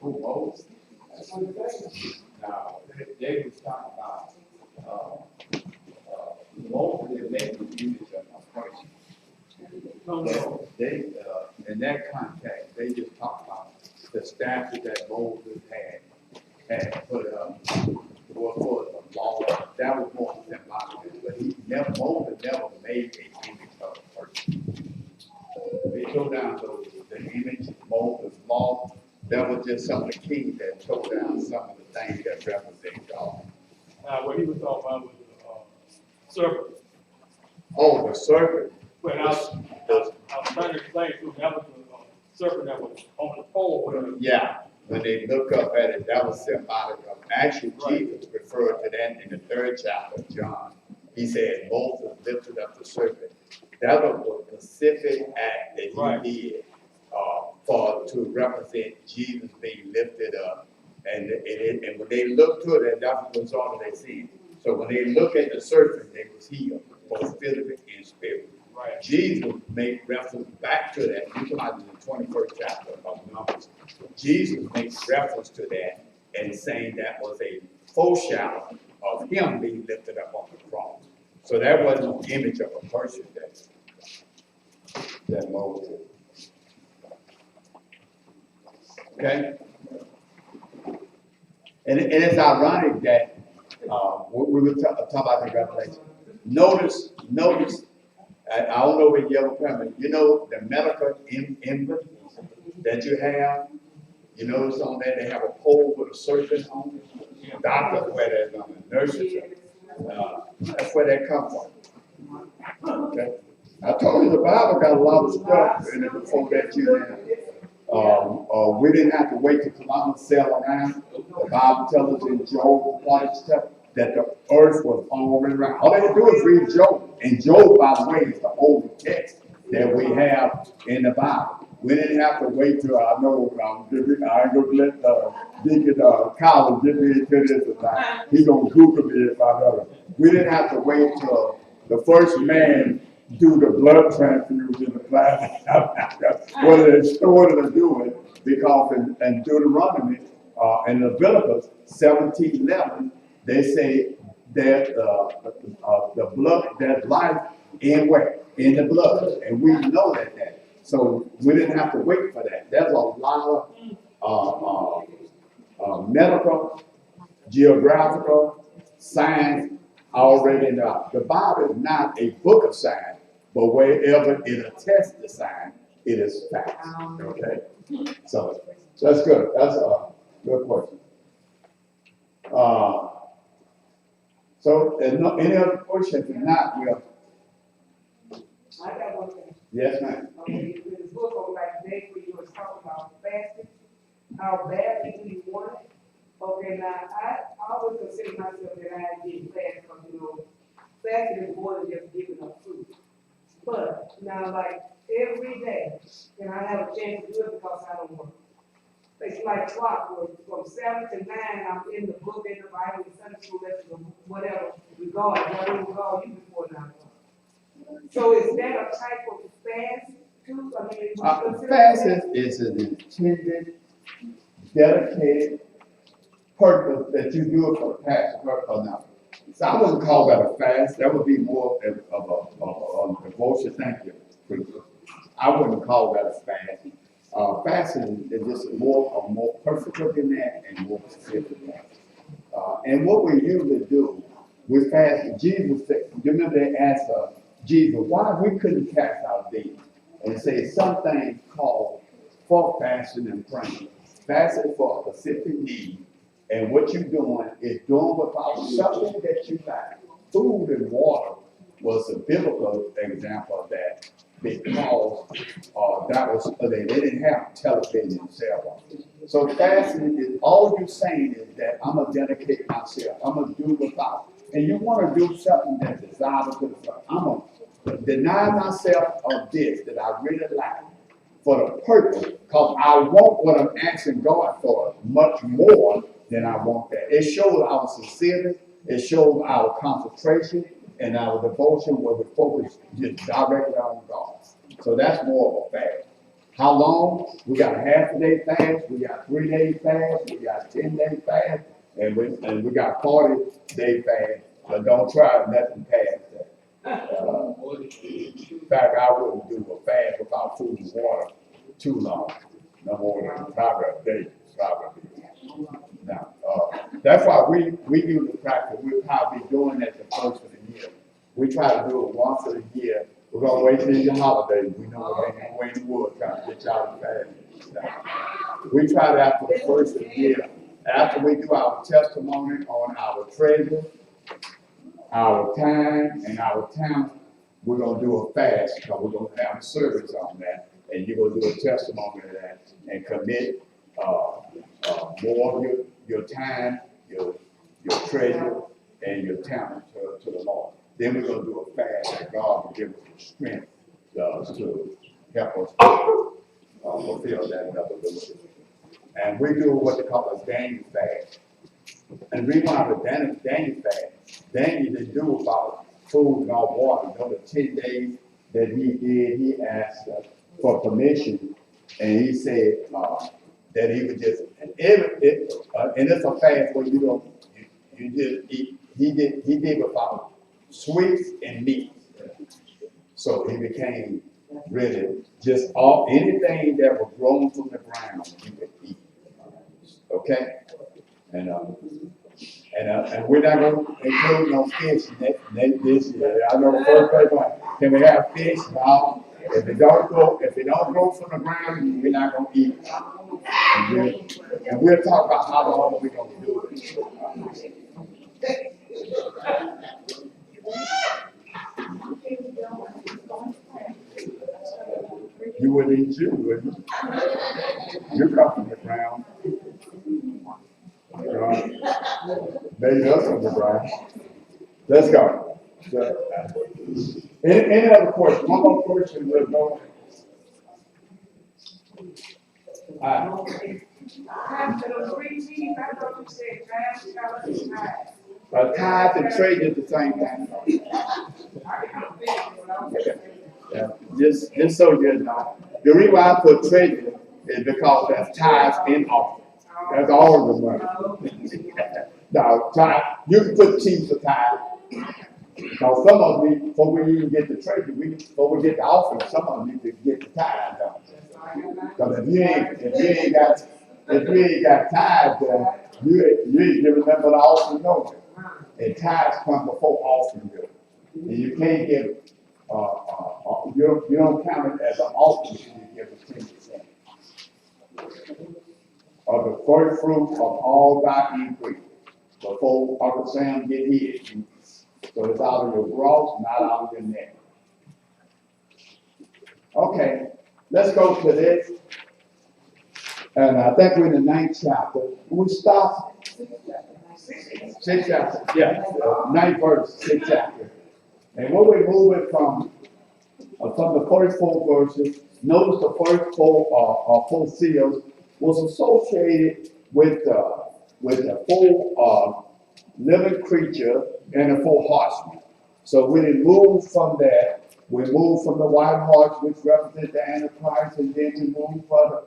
Who Moses? That's what it is. Now, they was talking about, Moses is making the image of a person. So they, in that context, they just talk about the statute that Moses had put up for the law. That was more symbolic, but Moses never made an image of a person. They tore down the image, Moses' law. That was just some of the kings that tore down some of the things that represent God. What he was talking about was the serpent. Oh, the serpent. But I was trying to explain to him that was the serpent that was on the pole. Yeah, when they look up at it, that was symbolic of, actually, Jesus referred to that in the 3rd chapter of John. He said Moses lifted up the serpent. That was a specific act that he did to represent Jesus being lifted up. And when they looked to it, that was the result of their sin. So when they look at the serpent, they was healed, both physically and spiritually. Right. Jesus made reference back to that. You come out in the 21st chapter of Numbers. Jesus makes reference to that and saying that was a foreshadow of him being lifted up on the cross. So that wasn't the image of a person that Moses. Okay? And it's ironic that we were talking about the Revelation. Notice, I don't know if you ever permit, you know, the medical emblem that you have, you notice on there they have a pole with a serpent on it. Doctors wear that on the nurses. That's where that comes from. Okay? I told you the Bible got a lot of stuff in it before that you know. We didn't have to wait to Columbus sail around. The Bible tells us in Job, that the earth was already around. All they had to do is read Job. And Job, by the way, is the only text that we have in the Bible. We didn't have to wait till, I know, I ain't going to let Deacon Collins get me into this tonight. He's going to Google me if I know. We didn't have to wait till the first man do the blood transfusion in the planet. Whether they started to do it, because in Deuteronomy and Leviticus 17:11, they say that the blood, there's life in where? In the blood. And we know that. So we didn't have to wait for that. There's a lot of medical, geographical, science already in the Bible is not a book of science, but wherever it attests to science, it is fact. Okay? So that's good. That's a good question. So, any other questions? If not, we'll. I got one thing. Yes, ma'am. Okay, in the book on like today where you were talking about fasting, how badly do you want it? Okay, now I always consider myself that I didn't fast because fasting is more than just giving up food. But now, like every day, and I have a chance to do it because I don't work. It's like clockwork. From 7 to 9, I'm in the book, in the Bible, in Sunday school lesson, whatever, regardless. I didn't call you before 9 o'clock. So is that a type of fast too? I mean, Fast is an intended, dedicated purpose that you do it for the past purpose or not. So I wouldn't call that a fast. That would be more of a devotion. Thank you. I wouldn't call that a fast. Fasting is just more perfect than that and more specific than that. And what we usually do with fasting, Jesus said, you remember they asked Jesus why we couldn't cast out demons, and say something called for fasting and praying. Fasting for a specific need, and what you're doing is doing without something that you like. Food and water was a biblical example of that, because they didn't have television and cell phones. So fasting is all you're saying is that I'm gonna dedicate myself. I'm gonna do without, and you want to do something that's desirable to the Lord. I'm gonna deny myself of this that I really like for the purpose, because I want what I'm asking God for much more than I want that. It shows our sincerity. It shows our concentration and our devotion where we focus just directly on God. So that's more of a fast. How long? We got a half a day fast, we got 3 day fast, we got 10-day fast, and we got 40-day fast, but don't try nothing past that. In fact, I wouldn't do a fast without food and water too long, no more than probably a day, probably. Now, that's why we do the practice, we'll probably be doing that the first of the year. We try to do it once a year. We're gonna wait till your holidays, we know we're gonna wait in the woods, trying to get y'all fast. We try to after the first of the year, after we do our testimony on our treasure, our time, and our talent, we're gonna do a fast, because we're gonna have a service on that, and you're gonna do a testimony to that, and commit, more of your time, your treasure, and your talent to the Lord. Then we're gonna do a fast that God will give us the strength, to help us, fulfill that ability. And we do what they call a Daniel fast. And we want to have a Daniel fast. Daniel didn't do about food and no water. You know, the 10 days that he did, he asked for permission, and he said that he would just, and it's a fast where you just eat. He did without sweets and meat. So he became really just anything that was grown from the ground he could eat. Okay? And we're not going to include no fish this year. I know the first place, can we have fish? No. If it don't grow from the ground, we're not going to eat it. And we'll talk about how long we're going to do it. You wouldn't eat you, would you? You come from the ground. Made us from the ground. Let's go. Any other question? One more question, we'll go. Tithe and trade at the same time. Yeah, just so you know. The reason why I put treasure is because that's tithes and offering. That's all the money. Now, tithe, you can put cheese for tithe. Now, some of them, before we even get the treasure, before we get the offering, some of them need to get the tithe done. Because if you ain't got tithe done, you ain't giving them an offering over. And tithes come before offering bill. And you can't give, you don't count it as an offering if you give it 10%. Of the first fruit of all thy increase, before Uncle Sam get his. So it's out of your gross, not out of your net. Okay, let's go to this. And I think we're in the 9th chapter. We stop. 6th chapter, yeah, 9th verse, 6th chapter. And when we're moving from the first 4 verses, notice the first 4 seals was associated with the 4 living creature and the 4 horsemen. So when it moved from that, we moved from the white horse, which represents the Antichrist, and then we moved to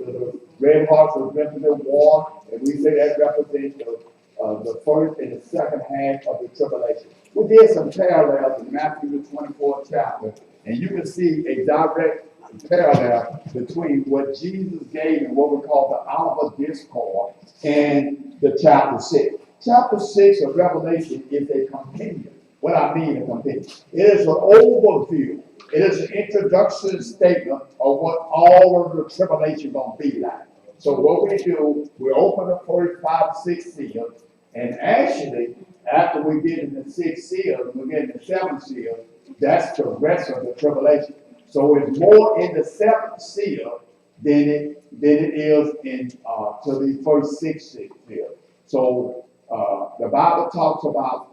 the red horse, which represents war, and we say that represents the first and the second half of the tribulation. We did some parallels in Matthew the 24th chapter, and you can see a direct parallel between what Jesus gave and what we call the Olivet Discourse and the chapter 6. Chapter 6 of Revelation is a compendium. What I mean a compendium. It is an overview. It is an introduction statement of what all of the tribulation going to be like. So what we do, we open the first 5, 6 seals, and actually, after we get in the 6th seal, we get in the 7th seal, that's the rest of the tribulation. So it's more in the 7th seal than it is in to the first 6 seal. So the Bible talks about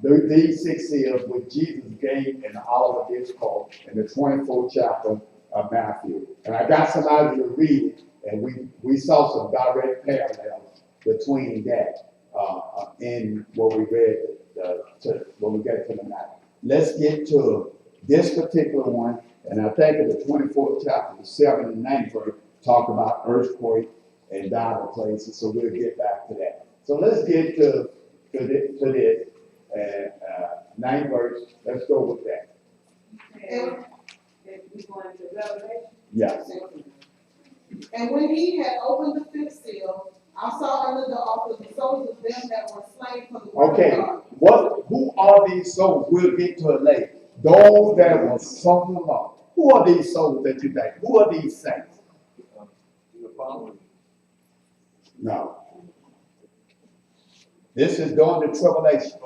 these 6 seals which Jesus gave in the Olivet Discourse in the 24th chapter of Matthew. And I got somebody to read it, and we saw some direct parallels between that in what we read when we get to the night. Let's get to This particular one, and I think in the 24th chapter, the 7th and 9th verse, talk about earthquake and dire places, so we'll get back to that. So let's get to this, and 9th verse, let's go with that. And we going to Revelation? Yes. And when he had opened the fifth seal, I saw under the altar the souls of them that were slain for the word Okay, of God. who are these souls? We'll get to it later. Those that were sown along. Who are these souls that you think? Who are these saints? No. This is during the tribulation.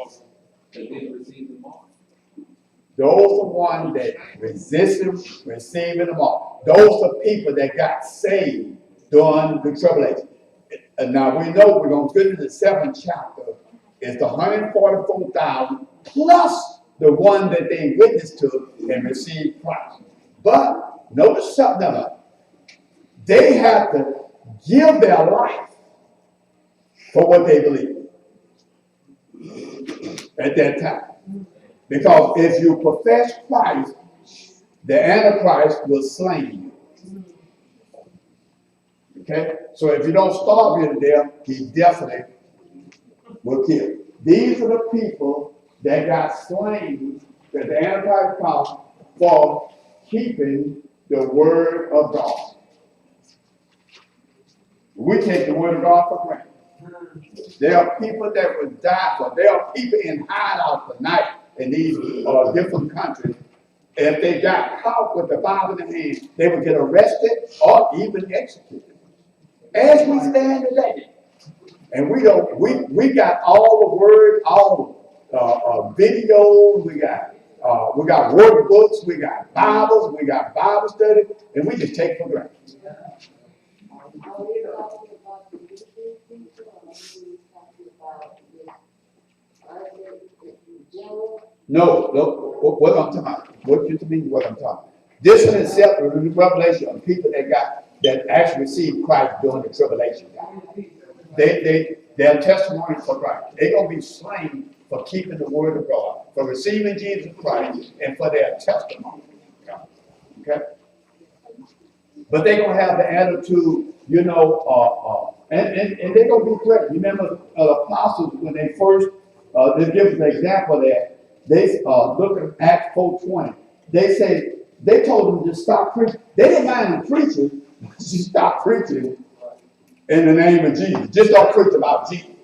Those are ones that resisted receiving the mark. Those are people that got saved during the tribulation. And now we know we're going to get into the 7th chapter. It's the 144,000 plus the one that they witnessed to and received Christ. But notice something else. They have to give their life for what they believe at that time. Because if you profess Christ, the Antichrist will slay you. Okay? So if you don't starve you to death, he definitely will kill you. These are the people that got slain that the Antichrist comes for keeping the word of God. We take the word of God for granted. There are people that would die for. There are people in hideouts tonight in these different countries. If they got caught with the Bible in their hand, they would get arrested or even executed. As we stand today, and we got all the word, all videos, we got workbooks, we got Bibles, we got Bible study, and we just take for granted. No, what I'm talking about. What you mean what I'm talking about? This in itself is a revelation of people that actually received Christ during the tribulation time. Their testimony for Christ. They're going to be slain for keeping the word of God, for receiving Jesus Christ, and for their testimony. Okay? But they're going to have the attitude, and they're going to be threatened. You remember the apostles, when they first, they give us an example there. They look at Acts 4:20. They told them to stop preaching. They didn't mind them preaching, just stop preaching in the name of Jesus. Just don't preach about Jesus.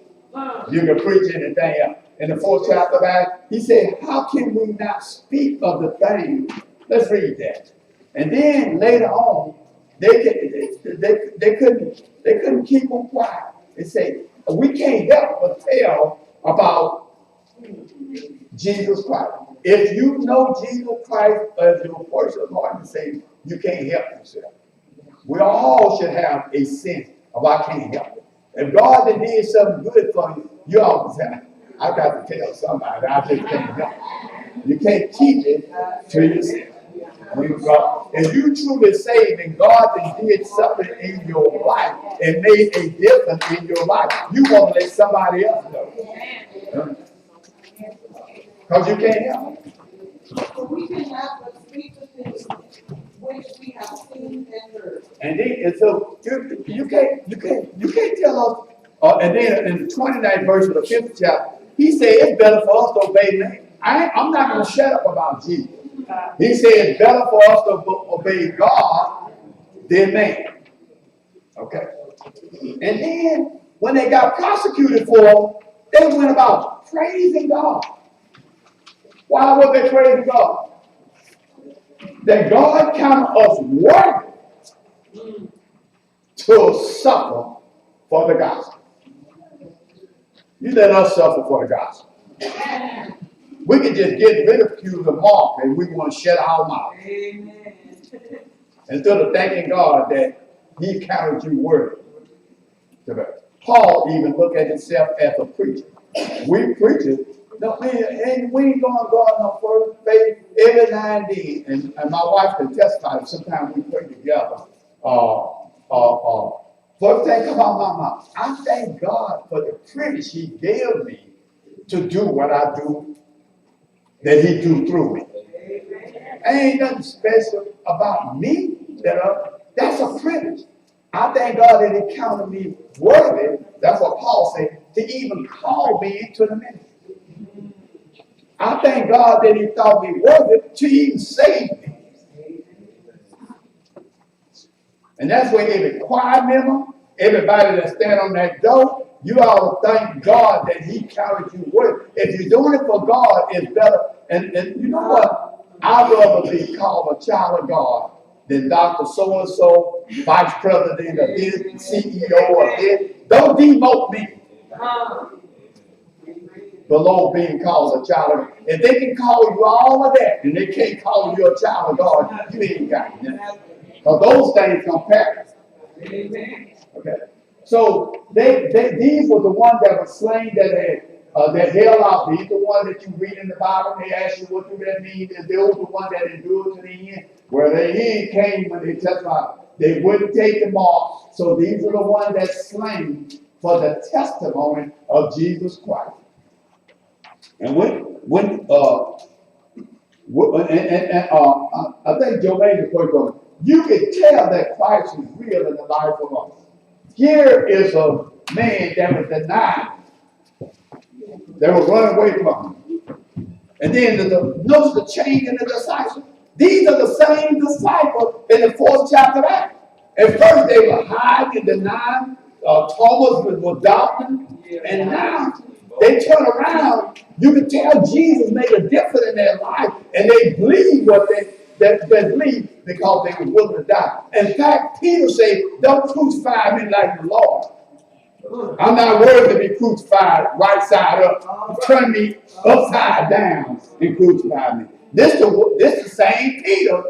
You can preach anything else. In the 4th chapter of Acts, he said, how can we not speak of the thing? Let's read that. And then later on, they couldn't keep them quiet. They say, we can't help but tell about Jesus Christ. If you know Jesus Christ as your personal Lord and Savior, you can't help yourself. We all should have a sense of I can't help it. If God did something good for you, you always say, I got to tell somebody, I just can't help it. You can't keep it to yourself. If you truly saved and God did something in your life and made a difference in your life, you want to let somebody else know. Because you can't help it. So we cannot but speak the things which we have seen and heard. And so you can't tell us. And then in the 29th verse of the 5th chapter, he said it's better for us to obey me. I'm not going to shut up about Jesus. He said it's better for us to obey God than man. Okay. And then when they got prosecuted for it, they went about praising God. Why were they praising God? That God counted us worthy to suffer for the gospel. You let us suffer for the gospel. We can just get ridiculed and mocked and we want to shut our mouth. Amen. Instead of thanking God that he counted you worthy. Paul even looked at himself as a preacher. We preachers, no, and we ain't going to God no further faith every now and then. And my wife can testify that sometimes we pray together. First thing come out my mouth, I thank God for the privilege he gave me to do what I do, that he do through me. Ain't nothing special about me. That's a privilege. I thank God that He counted me worthy. That's what Paul said, to even call me into the ministry. I thank God that He thought me worthy to even save me. And that's where every choir member, everybody that stand on that door, you ought to thank God that He counted you worthy. If you're doing it for God, it's better. And you know what? I'd rather be called a child of God than Dr. So-and-so, vice president of this, CEO of this. Don't demote me below being called a child of God. If they can call you all of that, and they can't call you a child of God, you ain't got nothing. Because those things compare. Okay. So these were the ones that were slain that held out. These are the ones that you read in the Bible. They ask you what do that mean. And those are the ones that endured to the end. Where the end came when they testified. They wouldn't take them off. So these are the ones that slain for the testimony of Jesus Christ. And I think Joe Major put it, you can tell that Christ is real in the life of us. Here is a man that was denied. They were running away from him. And then notice the change in the disciples. These are the same disciples in the 4th chapter of Acts. At first they were hiding, denying. Thomas was doubting. And now they turn around. You can tell Jesus made a difference in their life. And they believe what they believe because they were willing to die. In fact, Peter said, don't crucify me like the Lord. I'm not worthy to be crucified right side up. Turn me upside down and crucify me. This is the same Peter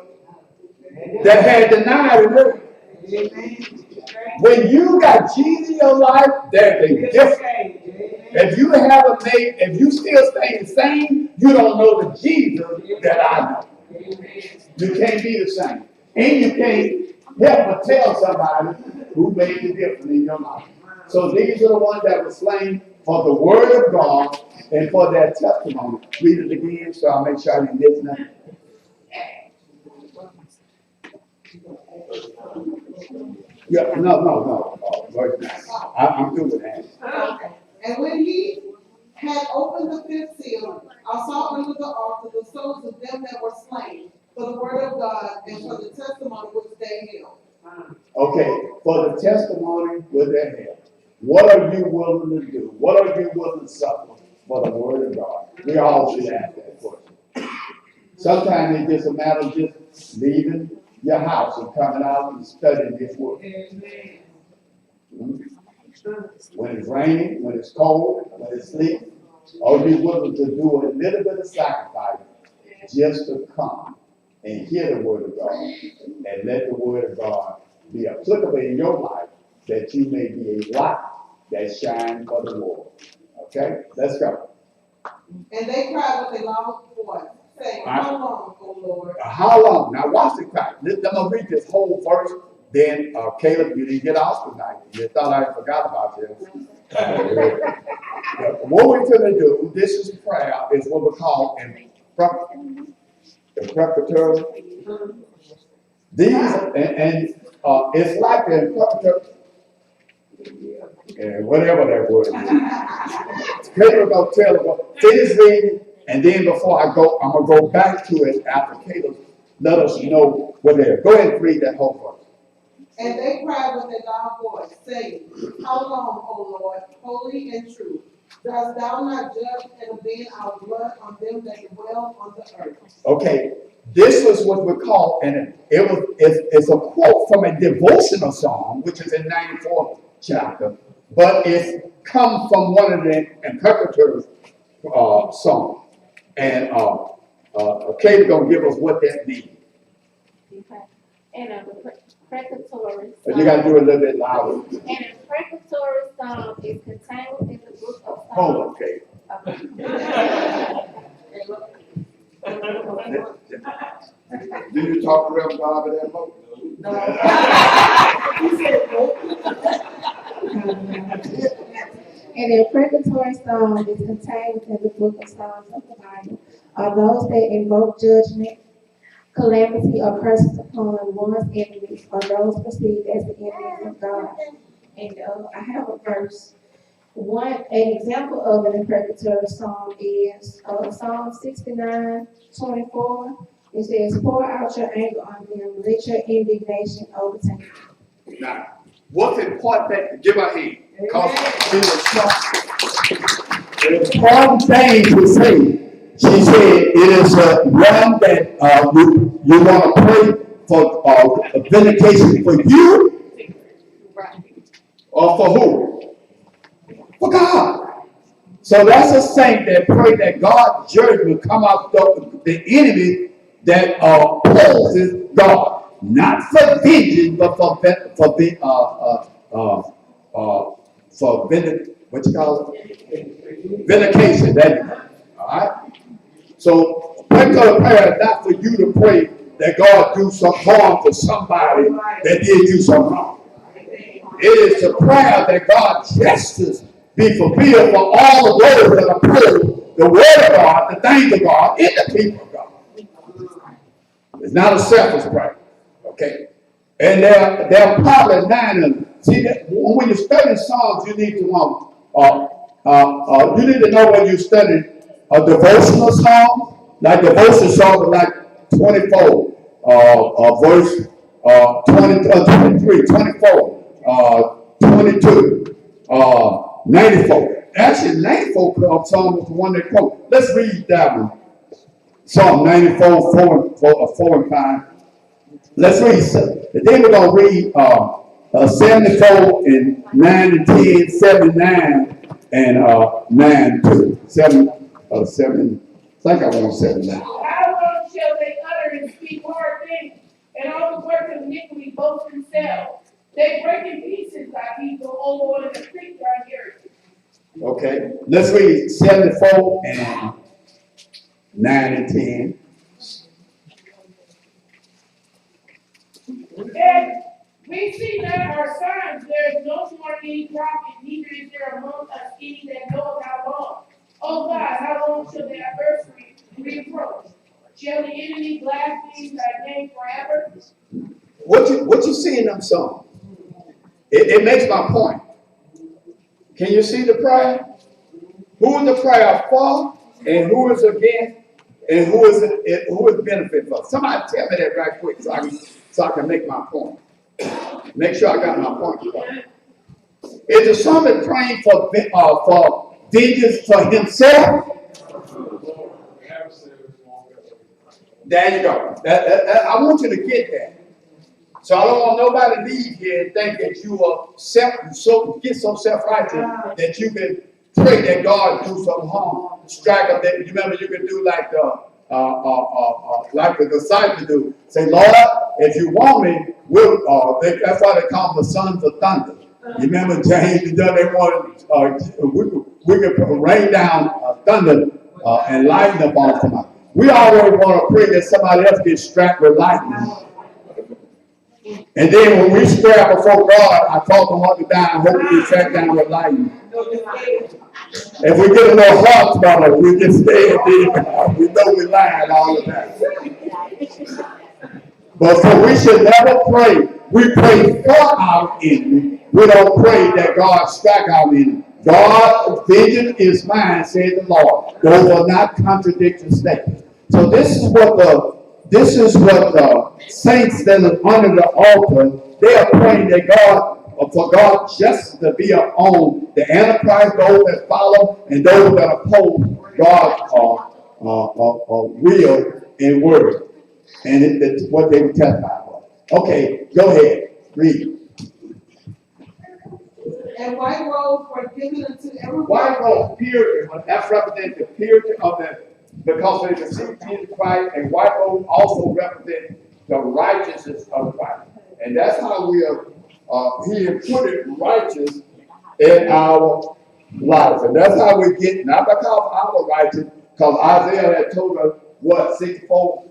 that had denied him. When you got Jesus in your life, there's a difference. If you still stay the same, you don't know the Jesus that I know. You can't be the same. And you can't help but tell somebody who made the difference in your life. So these are the ones that were slain for the word of God and for their testimony. Read it again so I'll make sure I didn't miss nothing. Yeah, no. Verse 9. I'm through with that. Okay. And when he had opened the 5th seal, I saw under the altar the souls of them that were slain for the word of God and for the testimony which they held. Okay, for the testimony with their held. What are you willing to do? What are you willing to suffer for the word of God? We all should ask that question. Sometimes it's just a matter of just leaving your house and coming out and studying this word. When it's raining, when it's cold, when it's sleet, are you willing to do a little bit of sacrifice just to come and hear the word of God and let the word of God be applicable in your life that you may be a light that shines for the world. Okay? Let's go. And they cried with a loud voice, saying, how long, O Lord? How long? Now watch the cry. I'm going to read this whole verse. Then, Caleb, you didn't get off tonight. You thought I forgot about you. What we're going to do, this is prayer, is what we call imprecatory. These, and it's like the imprecatory, whatever that word is. Caleb going to tell them, finish reading, and then before I go, I'm going to go back to it after Caleb let us know what it is. Go ahead and read that whole verse. And they cried with a loud voice, saying, how long, O Lord, holy and true, dost thou not judge and avenge our blood on them that dwell on the earth? Okay, this was what we call, and it's a quote from a devotional song, which is in 94th chapter, but it's come from one of the imprecatory songs. And Kate's going to give us what that means. Okay. And a imprecatory But you got to do it a little bit louder. An imprecatory psalm is contained within the book of Psalms. Hold on, Kate. Do you talk to Reverend Bob at that moment? An imprecatory psalm is contained within the book of Psalms of the Bible. Are those that invoke judgment, calamity or curses upon one's enemies or those perceived as the enemies of God. And I have a verse. An example of an imprecatory psalm is Psalm 69:24. It says, "Pour out your anger on them, let your indignation overtake them." Now, what's important that give her hand? Because the important thing to say, she said, it is one that you want to pray for vindication for you or for who? For God. So that's a saint that pray that God's judgment come out the enemy that opposes God, not for vengeance, but for what you call it? Vindication. That is. All right. So pray for the prayer not for you to pray that God do some harm to somebody that did you some harm. It is the prayer that God's justice be fulfilled for all of those that oppose the word of God, the things of God, in the people of God. It's not a selfish prayer. Okay? And there are probably 9 of them. See, that when you study Psalms, you need to know when you study a devotional psalm, like devotional psalm is like 24, verse 23, 24, 22, 94. Actually, 94 psalm is the one they quote. Let's read that one. Psalm 94, 4 and 5. Let's read. Then we're going to read 74 and 9 and 10, 7 and 9, and 9 2. 7, 7. I think I want 7 9. How long shall they utter and speak hard things, and all the works of iniquity boast themselves? They break in pieces thy people, O Lord, and afflict thy heritage. Okay, let's read 74 and 9 and 10. And we see that our signs, there is no more any prophet, neither is there among us any that knoweth how long. O God, how long shall the adversary reproach? Shall the enemy blaspheme thy name forever? What you see in them songs? It makes my point. Can you see the prayer? Who is the prayer for, and who is against, and who is benefit for? Somebody tell me that right quick so I can make my point. Make sure I got my point. Is the psalmist praying for vengeance for himself? There you go. I want you to get that. So I don't want nobody to leave here and think that you are get so self-righteous that you can pray that God do some harm, strike them. That you remember you can do like the disciples do. Say, Lord, if you want me, that's why they call them the sons of thunder. You remember James and John, they wanted we could rain down thunder and lightning upon somebody. We always want to pray that somebody else gets struck with lightning. And then when we swear before God, I talk them up and down, I hope we get struck down with lightning. If we get a little hot about it, we just stay there. We know we lying all the time. But so we should never pray. We pray for our enemy. We don't pray that God strike our enemy. God, vengeance is mine, said the Lord. Those are not contradictory statements. So this is what the saints that are under the altar, they are praying that for God just to be upon the Antichrist, those that follow, and those that oppose God's will and word. And it's what they would testify for. Okay, go ahead, read. And white robes were given unto everyone. White robe, purity, that represents the purity of the, because they receive Jesus Christ, and white robe also represents the righteousness of Christ. And that's how we are, he imputed righteous in our lives. And that's how we get, not because our righteous, because Isaiah had told us what, 64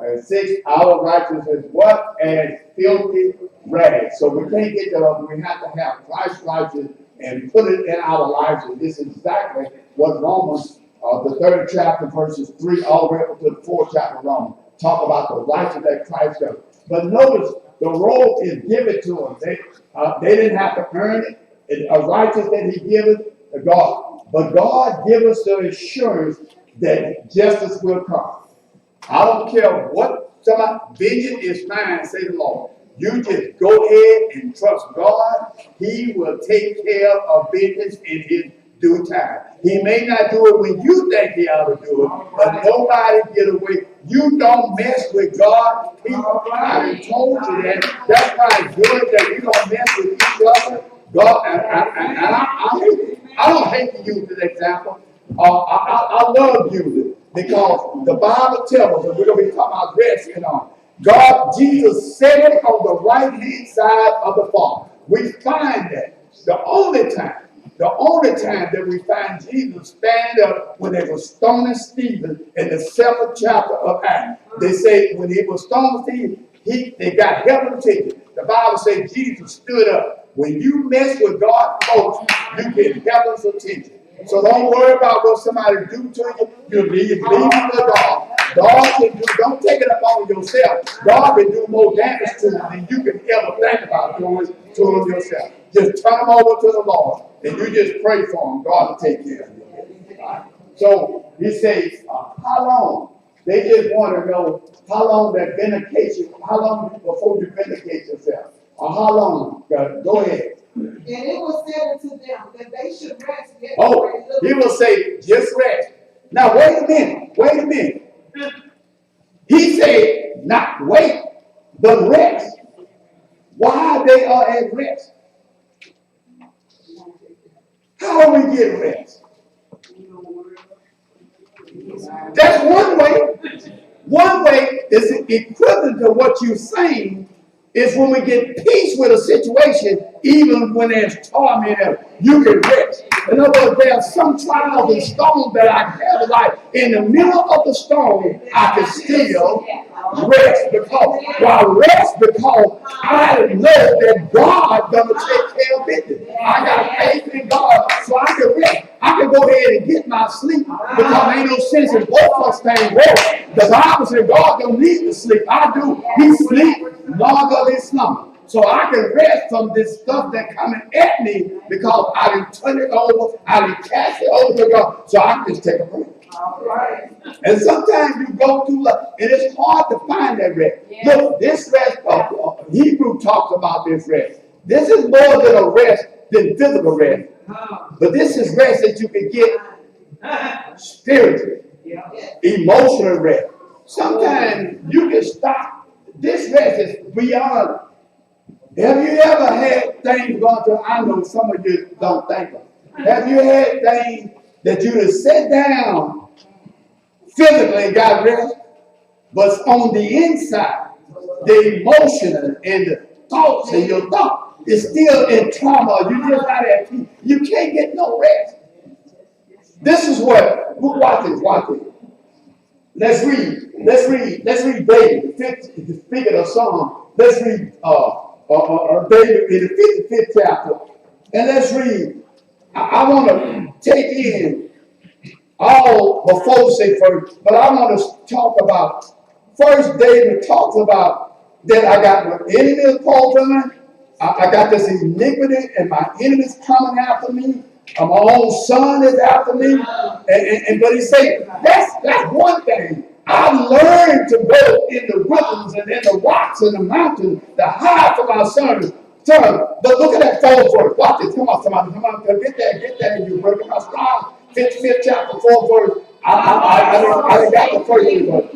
and 6, our righteousness is what? As filthy rags. So we can't get to we have to have Christ's righteousness and put it in our lives. And this is exactly what Romans, the 3rd chapter, verses 3, all the way up to the 4th chapter of Romans. talk about the righteousness that Christ does. But notice the robe is given to them. They didn't have to earn it. It's a righteousness that he giveth to God. But God gives us the assurance that justice will come. I don't care what somebody, vengeance is mine, say the Lord. You just go ahead and trust God. He will take care of vengeance in his due time. He may not do it when you think he ought to do it, but nobody get away. You don't mess with God. People, I done told you that. That's why it's good that you don't mess with each other. God, I don't hate to use this example. I love using it because the Bible tells us, and we're going to be talking about resting on. God, Jesus said it on the right hand side of the Father. We find that the only time that we find Jesus stand up when they were stoning Stephen in the 7th chapter of Acts. They say when he was stoning Stephen, they got heaven attention. The Bible says Jesus stood up. When you mess with God, folks, you get heaven's attention. So don't worry about what somebody do to you. You leave it to God. God can do, don't take it upon yourself. God can do more damage to you than you can ever think about doing to him yourself. Just turn them over to the Lord. And you just pray for them. God will take care of you. Right? So he says, how long? They just want to know how long that vindication, how long before you vindicate yourself. Or how long? Go ahead. And it was said unto them that they should rest. He will say, just rest. Now, wait a minute. He said, not wait, but rest. Why they are at rest? How we get rest? That's one way. One way is equivalent to what you're saying is when we get peace with a situation, even when there's torment, you can rest. In other words, there are some trials and storms that I have, like in the middle of the storm, I can still rest because I know that God gonna take care of it. I got faith in God, so I can rest. I can go ahead and get my sleep because ain't no sense in both of us staying woke. The Bible says God don't need to sleep. I do. He sleep longer than slumber. So I can rest from this stuff that coming at me because I didn't turn it over, I didn't cast it over to God. So I can just take a break. And sometimes you go through, and it's hard to find that rest. Look, this rest, Hebrew talks about this rest. This is more than a rest than physical rest. But this is rest that you can get spiritually, emotional rest. Sometimes you can stop. This rest is beyond. Have you ever had things going through? I know some of you don't think of. Have you had things that you have sat down physically and got rest, but on the inside, the emotional and the thoughts and your thought is still in trauma. You just not at peace. You can't get no rest. This is what. Watch it. Let's read David, speaking of Psalm. Let's read David in the 55th chapter, and let's read. I want to take in all before say first, but I want to talk about first. David talks about that I got my enemy opposing. I got this iniquity, and my enemies coming after me. My own son is after me, and but he said that's one thing. I learned to go in the wilderness and in the rocks and the mountains to hide from my son. But look at that 4th verse. Watch this. Come on, somebody. Come on, get that in you. Break my strong. 55th chapter, 4th verse. I didn't got the first verse.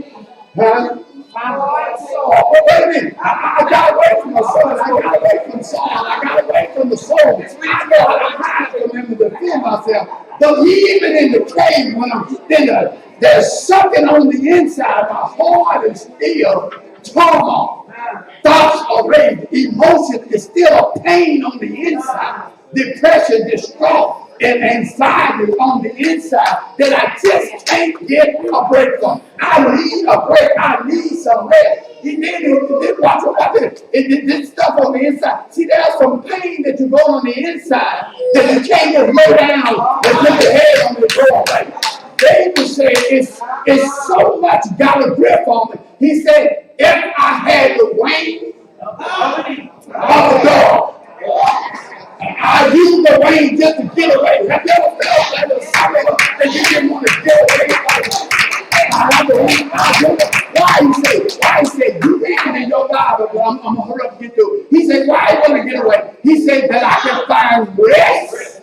Huh? Wait a minute. I got away from my son. I got away from Saul. I got away from the soul. I know how to hide from him to defend myself. But even in the cave, when I'm in there's something on the inside. My heart is still turmoil. Thoughts are rage. Emotion is still a pain on the inside. Depression, distraught, and anxiety on the inside that I just can't get a break from. I need a break. I need some rest. He did watch it. This stuff on the inside. See, there's some pain that you go on the inside that you can't just lay down and put your head on the door. David said, it's so much got a grip on me. He said, if I had the wings of a dog, I use the wings just to get away. Have you ever felt like a summer and you didn't want to get away? Why he said, you read in your Bible, but I'm going to hurry up and get through. He said, why I want to get away? He said that I can find rest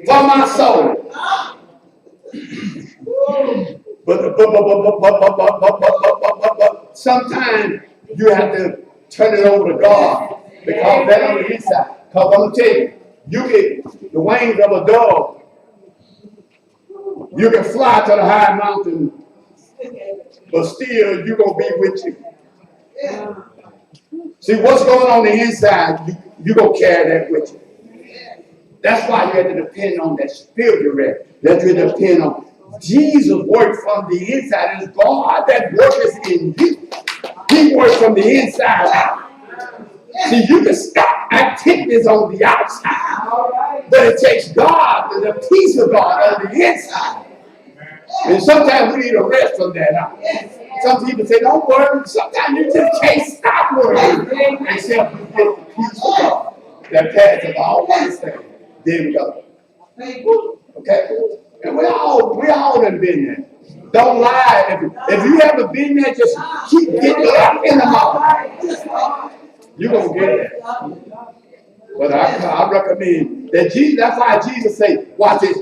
for my soul. But sometimes you have to turn it over to God because that's on the inside. Because I'm going to tell you, you get the wings of a dove. You can fly to the high mountain, but still you're going to be with you. See, what's going on the inside, you're going to carry that with you. That's why you have to depend on that spiritual rest. That you depend on. Jesus worked from the inside. It's God that works in you. He works from the inside out. See, you can stop activities on the outside, but it takes God, the peace of God on the inside. And sometimes we need a rest from that out. Some people say, don't worry. Sometimes you just can't stop worrying except you get the peace of God that passes all understanding. There we go. Okay? And we all have been there. Don't lie. If you haven't been there, just keep getting up in the morning. You're going to get it. But I recommend that Jesus, that's why Jesus said, watch this.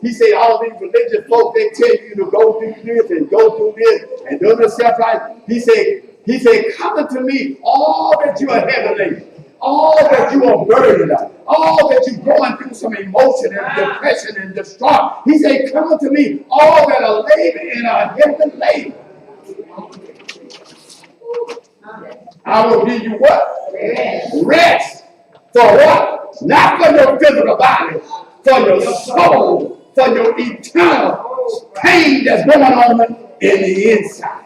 He said, all these religious folks, they tell you to go do this and go do this and do this stuff right. He said, come unto me, all that you are heavy laden, all that you are burdened of, all that you're going through some emotion and depression and distraught. He said, come unto me, all that are laboring and are heavy laden. I will give you what? Rest. For what? Not for your physical body, for your soul, for your eternal pain that's going on in the inside.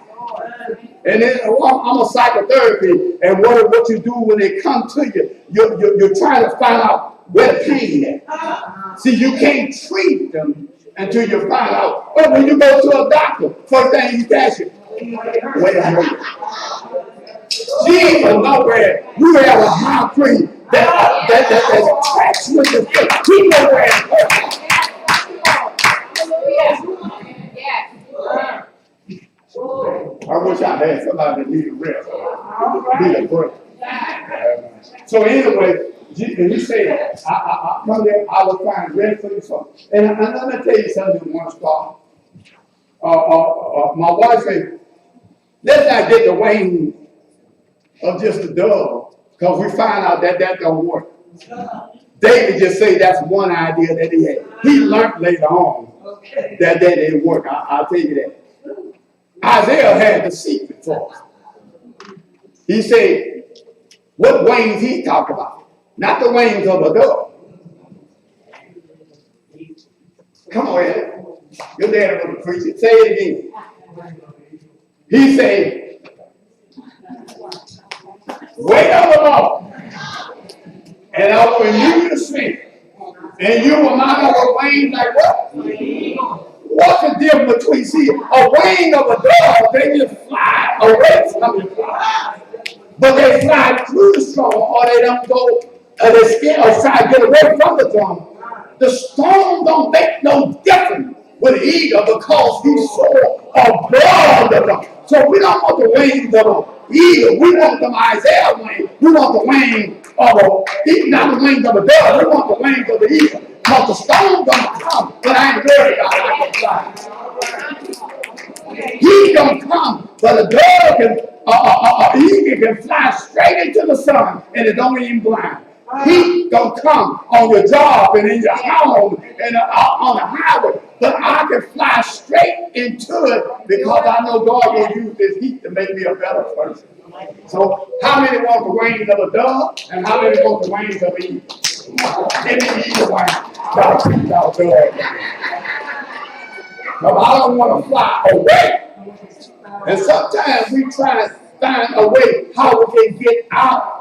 And then I'm a psychotherapist, and what you do when they come to you, you're trying to find out where the pain is. See, you can't treat them until you find out. But when you go to a doctor, first thing he asks you, where it hurts. Jesus nowhere. You have a high priest that's cracks with the foot. He nowhere. I wish I had somebody that needed rest. Need a break. So anyway, he said, I come there, I will find rest for your soul. And I'm going to tell you something one spot. My wife said, let's not get the wing of just a dove, because we find out that don't work. David just say that's one idea that he had. He learned later on that didn't work. I'll tell you that. Isaiah had the secret for us. He said, what wings he talked about? Not the wings of a dove. Come on, Ed. Your dad was preaching. Say it again. He said, wait on the Lord, and I will renew your strength, and you will mount up a wing like what? What's the difference between, see, a wing of a dove, they just fly away from the fly. But they fly through the storm, or they don't go, they scared or try to get away from the storm. The storm don't make no difference with the eagle because he's so above the storm. So we don't want the wings of an eagle. We want them Isaiah wings. We want the wing of not the wings of a dove. We want the wings of the eagle. Because the storm gonna come, but I ain't worried about it. I can fly. He gonna come, but a dove can, eagle can fly straight into the sun, and it don't even blind. He gonna come on your job and in your home and on the highway, but I can fly straight into it because I know God will use this heat to make me a better person. So, how many want the wings of a dove, and how many want the wings of an eagle? Give me the eagle wings. Y'all do it. But I don't want to fly away. And sometimes we try to find a way how we can get out.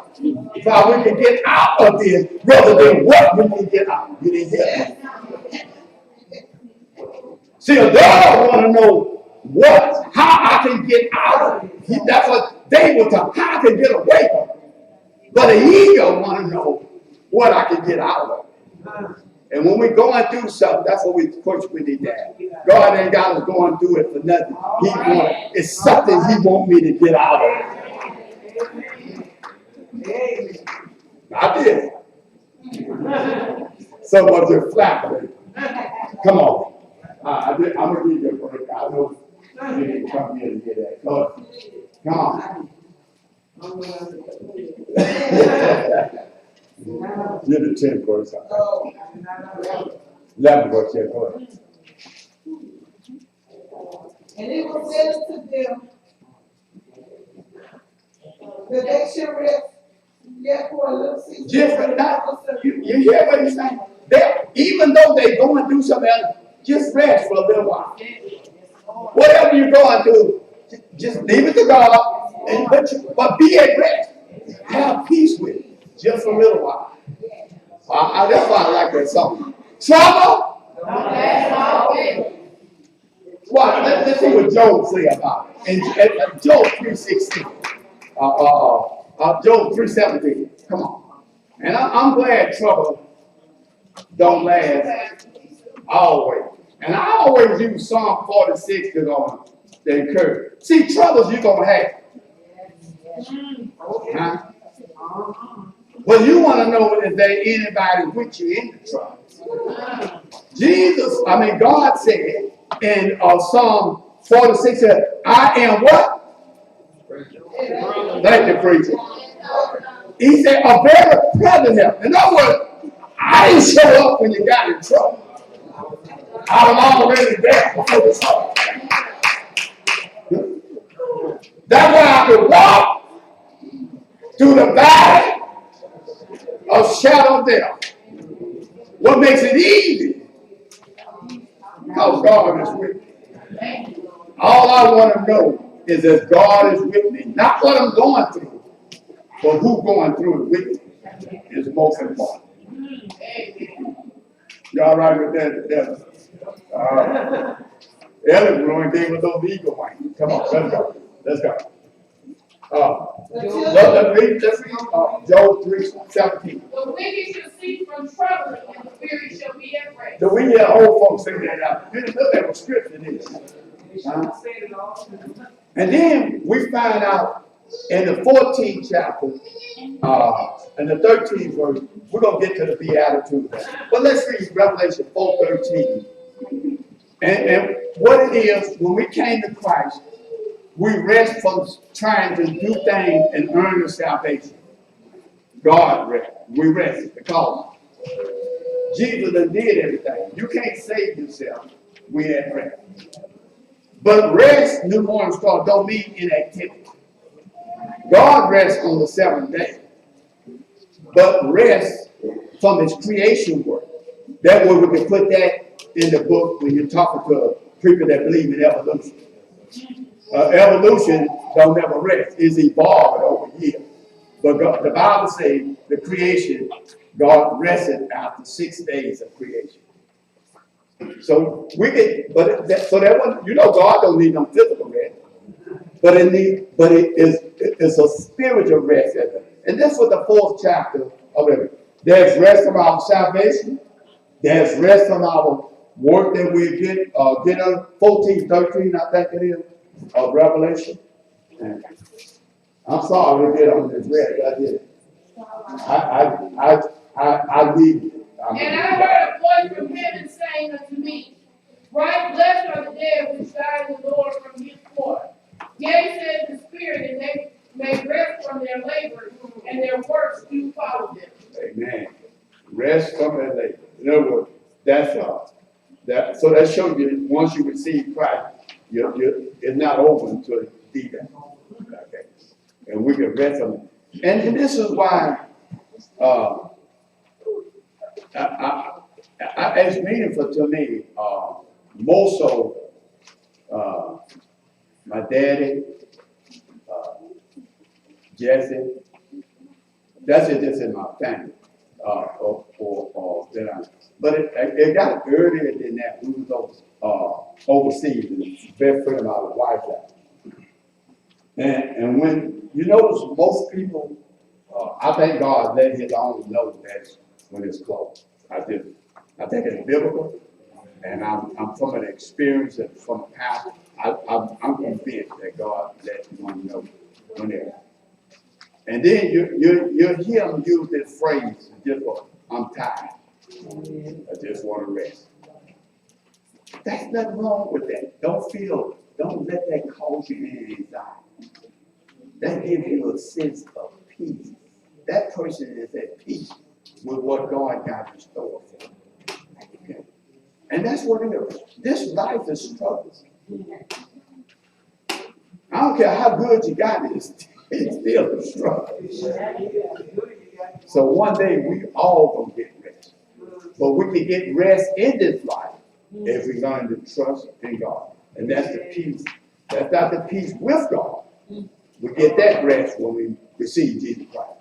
How we can get out of this rather than what we can get out. You didn't hear that? See, a dog want to know how I can get out of it. That's what they were talking, how I can get away from it. But the ego want to know what I can get out of it. And when we're going through something, that's what we need to have. God ain't got us going through it for nothing. It's something he want me to get out of. I did. Someone just flapping. Come on. I'm going to give you a break. I know you didn't come here to get that. Come on. You're the 10 verse. 11 verse, yeah, go ahead. And it was said to them that they should rest yet for a little season. You hear what he's saying? Even though they're going through something else, just rest for a little while. Whatever you're going through, just leave it to God, but be at rest. Have peace with it, just for a little while. That's why I like that song. Trouble? Well, let's see what Job say about it. And Job 3:16. Job 3:17. Come on. And I'm glad trouble don't last always. And I always use Psalm 46 to encourage. See, troubles you're going to have. Huh? Well, you want to know is there anybody with you in the trouble? God said in Psalm 46, I am what? Thank you, preacher. He said, a very present help. In other words, I didn't show up when you got in trouble. I was already there before the trouble. That's why I could walk through the valley of shadow of death. What makes it easy? Because God is with me. All I want to know is that God is with me. Not what I'm going through, but who's going through it with me is most important. You all right with that? Ellen Bruin gave us those eagle wings. Come on, let's go. Let's read Job 3:17. The wicked shall cease from troubling, and the weary shall be at rest. So we hear old folks say that out. You didn't look at what scripture is. And then we find out in the 14th chapter, and the 13th verse, we're going to get to the Beatitudes. But let's read Revelation 4:13. And what it is, when we came to Christ, we rest from trying to do things and earn the salvation. God rest. We rest because Jesus done did everything. You can't save yourself. We at rest. But rest, New Morning Star, don't mean inactivity. God rests on the seventh day. But rest from his creation work. That way we can put that in the book when you're talking to people that believe in evolution. Evolution don't never rest. It's evolving over years. But God, the Bible says the creation, God rested after 6 days of creation. So we can, God don't need no physical rest, but it's a spiritual rest. And that's what the 4th chapter of it. There's rest from our salvation. There's rest from our work that we get on 14, 13, I think it is, of Revelation. And I'm sorry we get on this rest. I did it. I need it. And I heard a voice from heaven saying unto me, right, blessed are the dead which died in the Lord from henceforth. Yea, says the Spirit, and they may rest from their labors, and their works do follow them. Amen. Rest from their labor. In other words, that's so that shows you once you receive Christ, it's not over until you do that. Okay. And we can rest on it. And this is why it's meaningful to me, more so my daddy, Jesse, that's just in my family. But it got earlier than that. We was overseas, and his best friend of mine, his wife left. And when you notice most people, I thank God let his own know that when it's closed. I think it's biblical, and I'm from an experience and from a past. I'm convinced that God let one know when it. And then you hear him use this phrase, just for, I'm tired. I just want to rest. That's nothing wrong with that. Don't let that cause you any anxiety. That gives you a sense of peace. That person is at peace with what God got in store for them. Okay? And that's what it is. This life is struggles. I don't care how good you got it, it's still a struggle. So one day we all gonna get rest. But we can get rest in this life if we learn to trust in God. And that's the peace. That's not the peace with God. We get that rest when we receive Jesus Christ.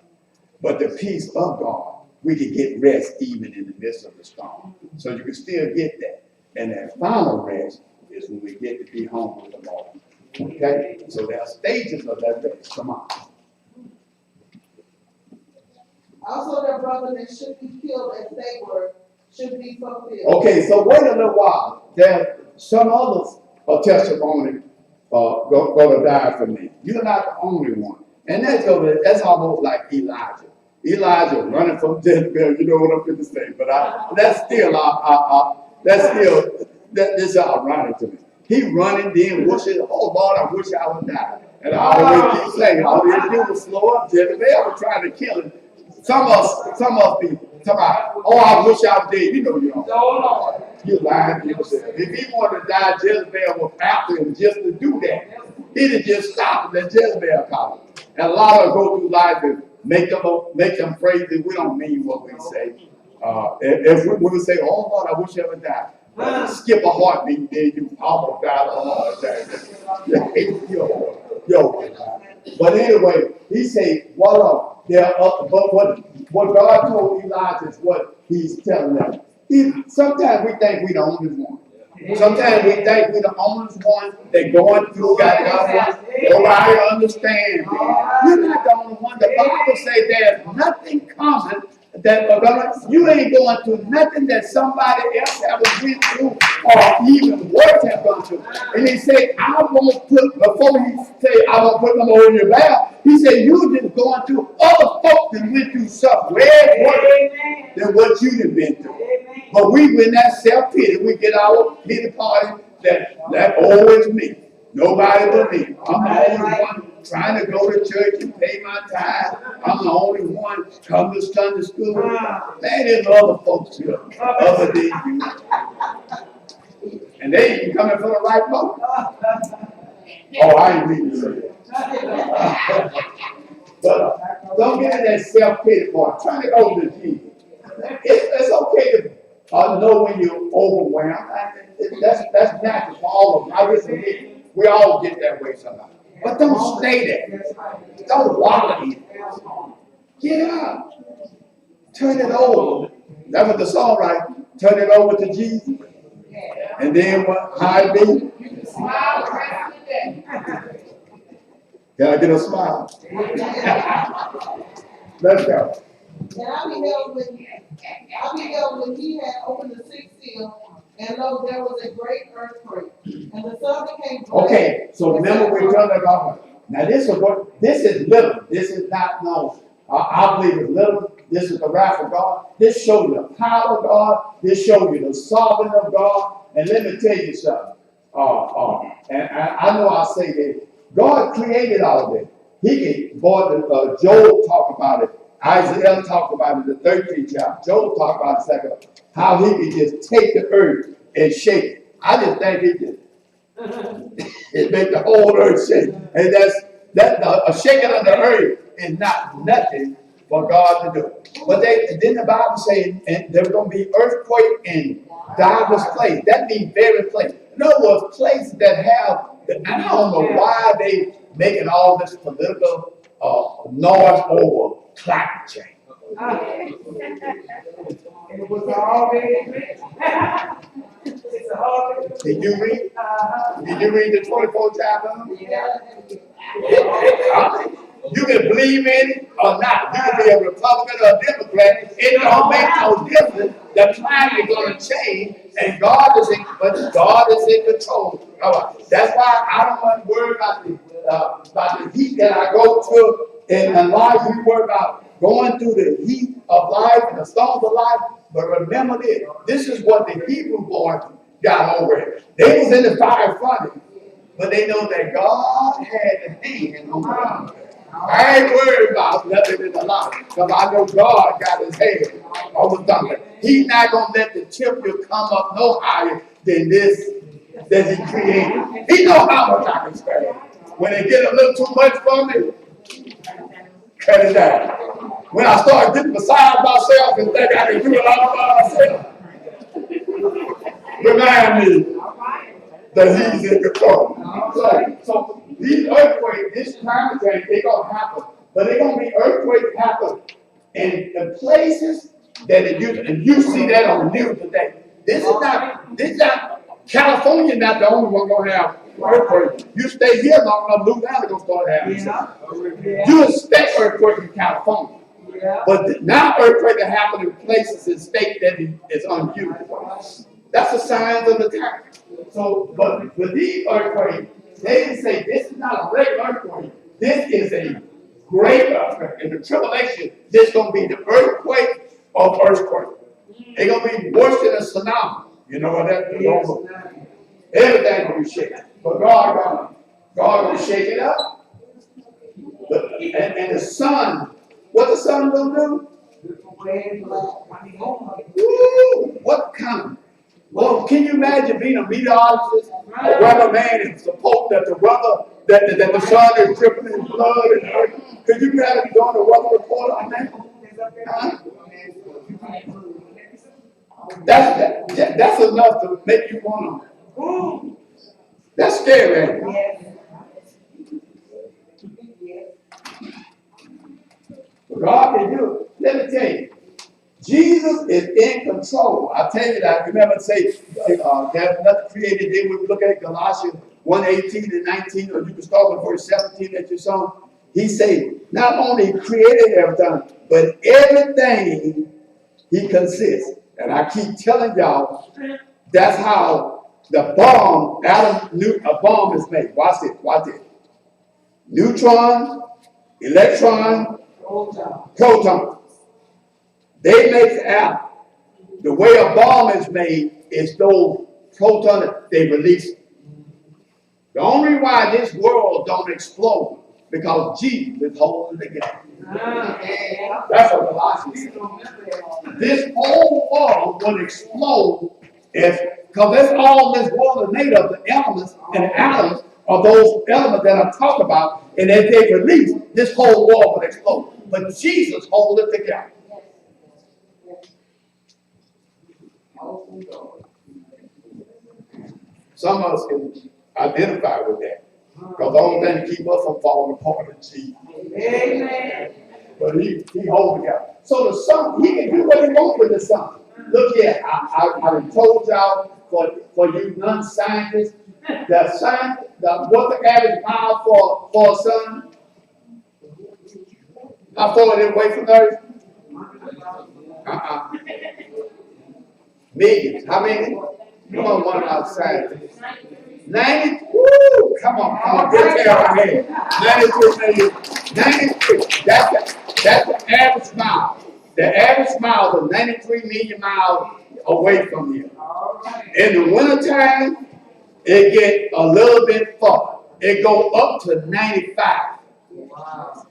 But the peace of God, we can get rest even in the midst of the storm. So you can still get that. And that final rest is when we get to be home with the Lord. Okay? So there are stages of that rest. Come on. Also, their brother that should be killed as they were should be fulfilled. Okay, so wait a little while. There some others testimony going to die for me. You're not the only one. And that's almost like Elijah. Elijah running from Jezebel, you know what I'm going to say. But that's still this is ironic to me. He running, then wishing, oh Lord, I wish I would die. And I always keep saying, all he had to do was slow up. Jezebel was trying to kill him. Some of us be talking about, oh, I wish I was dead. You know you don't. You lying to yourself. If he wanted to die, Jezebel was after him just to do that. He'd have just stopped and let Jezebel call him. And a lot of us go through life and make them crazy. We don't mean what we say. If we would say, oh Lord, I wish I would die. Skip a heartbeat, then you almost died of a heart attack. Yo. But anyway, he said, but what God told Elijah is what he's telling them. Sometimes we think we're the only one. Sometimes we think we're the only one that going through God. Nobody understands. You're not the only one. The Bible says there's nothing common that you ain't going through nothing that somebody else ever went through or even worse have gone through. And he said, I won't put, before he said, I won't put them on your back, he said, you just going through other folks that went through something way worse than what you have been through. But we, when that self-pity, we get our pity party that always me. Nobody but me. I'm the only one trying to go to church and pay my tithe. I'm the only one come to Sunday school. Man, there's other folks here other than you. And they ain't coming for the right motive. Oh, I didn't mean to say that. But don't get in that self-pity part. Try to go to Jesus. It's okay to know when you're overwhelmed. That's natural for all of them. I guess we all get that way sometimes. But don't stay there. Don't wallow in it. Get up. Turn it over. That's what the song right. Turn it over to Jesus. And then what? How it be? Smile the rest of the day. Can I get a smile? Let's go. And I beheld when he had opened the sixth seal, and lo, there was a great earthquake, and the sun became black. Okay, so remember we're talking about, now this is little, this is not known. I believe it's little, this is the wrath of God. This shows you the power of God, this shows you the sovereignty of God, and let me tell you something. And I know I say that God created all this. He can, Job talked about it. Isaiah talked about it in the 13th chapter. Job talked about it second. How he could just take the earth and shake it. I just think he did. It made the whole earth shake. And a shaking of the earth is not nothing for God to do. But then the Bible says, and there's going to be earthquake in diverse places. That means very place. In other words, places that have, and I don't know why they making all this political noise over climate change. It was already written. It's already. Did you read? Uh-huh. Did you read the 24 chapter? Yeah. You can believe in it or not. You can be a Republican or a Democrat. It don't make no difference. The climate is going to change, and God is in control. All right. That's why I don't want to worry about the heat that I go through in life. We worry about going through the heat of life and the storms of life. But remember this. This is what the Hebrew boys got over it. They was in the fire fighting, but they know that God had a hand on them. I ain't worried about nothing in the life, because I know God got his hand on the thunder. He's not going to let the temperature come up no higher than this that he created. He know how much I can stand. When it get a little too much for me, cut it down. When I start getting beside myself and think I can do it all by myself, remind me that he's in control. So these earthquakes, this climate change, they're going to happen. But they're going to be earthquakes happen in the places that it used, and you see that on the news today. This is not, California not the only one going to have earthquakes. You stay here long enough, Louisiana going to start having some. You expect earthquakes in California. But now earthquakes are happening in places in states that is unusual. That's a sign of the time. So, but with these earthquakes, they didn't say this is not a regular earthquake. This is a great earthquake. In the tribulation, this is going to be the earthquake of earthquake. It's going to be worse than a tsunami. You know what that is? Everything will be shaken. But God will shake it up. And the sun, what the sun will do? Woo, what kind of? Well, can you imagine being a meteorologist, a weatherman, and suppose that the weather, that the sun is dripping in blood and earth? Could you imagine doing a weather report on that? Huh? That's enough to make you want to. That's scary, ain't it? God can do it. Let me tell you. Jesus is in control. I tell you that. Remember, say, there's nothing created. Then we look at Galatians 1:18 and 19, or you can start with verse 17 that you saw. He said, not only created everything, but everything he consists. And I keep telling y'all, that's how the bomb, a bomb is made. Watch it. Neutron, electron, proton. They make it out. The way a bomb is made is those protons they release. The only reason why this world don't explode because Jesus is holding it together. That's what Colossians says. This whole world will explode because that's all this world is made of, the elements and atoms are those elements that I talk about, and as they release, this whole world will explode. But Jesus holds it together. Some of us can identify with that. Because the only thing to keep us from falling apart is Jesus. Amen. But he holds together. So the sun, he can do what he wants with the sun. Look here, I told y'all for you non-scientists, what's the average mile for a sun? How far is it away from Earth? Millions. How many? Come on, one outside. 90. Woo! Come on. Get there here. 93 million. 93. That's the average mile. The average mile is 93 million miles away from here. In the wintertime, it get a little bit far. It go up to 95.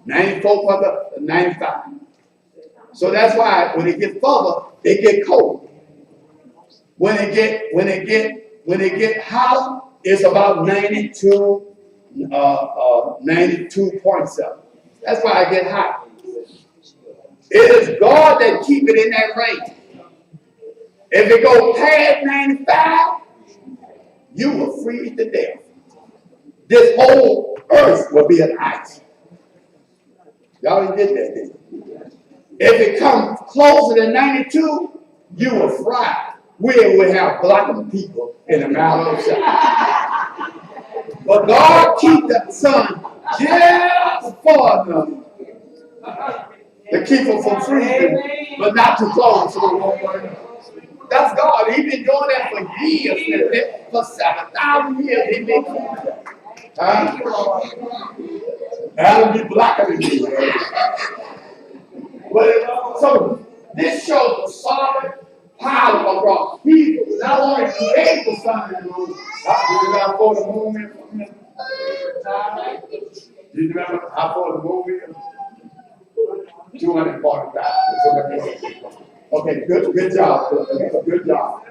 94 to 95. So that's why when it gets further, it get cold. When it get hotter, it's about 92, 92.7. That's why I get hot. It is God that keep it in that range. If it goes past 95, you will freeze to death. This whole earth will be an ice. Y'all didn't get that, did you? If it comes closer than 92, you will fry. We will have blackened people in the mountain of Zion. But God keep the sun just far enough to keep them from freezing, but not too close so it won't burn. That's God. He's been doing that for years. For 7,000 years, he's been doing that. That'll be blacker than me. So this shows the solid power of God. He not only created the sun and the moon. You remember how far the moon is from him? Do you remember how far the moon is? 240,000. Okay, good job. Good job.